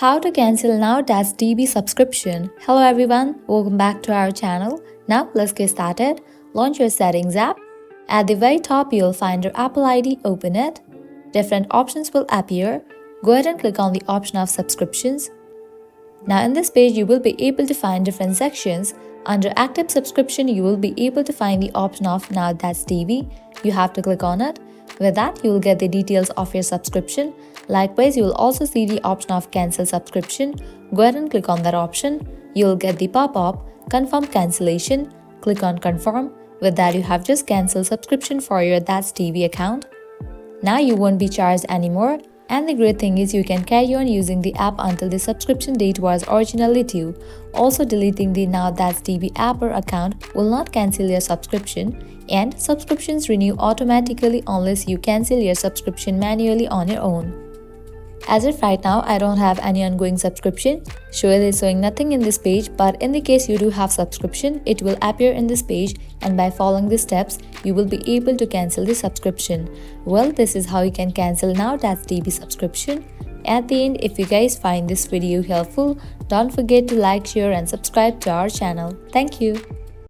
How to cancel Now.tv subscription. Hello everyone, welcome back to our channel. Now let's get started. Launch your settings app. At the very top you'll find your Apple ID, open it. Different options will appear. Go ahead and click on the option of subscriptions. Now in this page you will be able to find different sections. Under active subscription you will be able to find the option of Now.tv. You have to click on it. With that, you will get the details of your subscription. Likewise, you will also see the option of cancel subscription. Go ahead and click on that option. You will get the pop-up, confirm cancellation. Click on confirm. With that, you have just cancelled subscription for your That's TV account. Now you won't be charged anymore. And the great thing is you can carry on using the app until the subscription date was originally due. Also, deleting the Now That's TV app or account will not cancel your subscription, and subscriptions renew automatically unless you cancel your subscription manually on your own. As of right now, I don't have any ongoing subscription, so it is showing nothing in this page, but in the case you do have subscription, it will appear in this page, and by following the steps, you will be able to cancel the subscription. Well, this is how you can cancel Now That's TV subscription. At the end, if you guys find this video helpful, don't forget to like, share and subscribe to our channel. Thank you.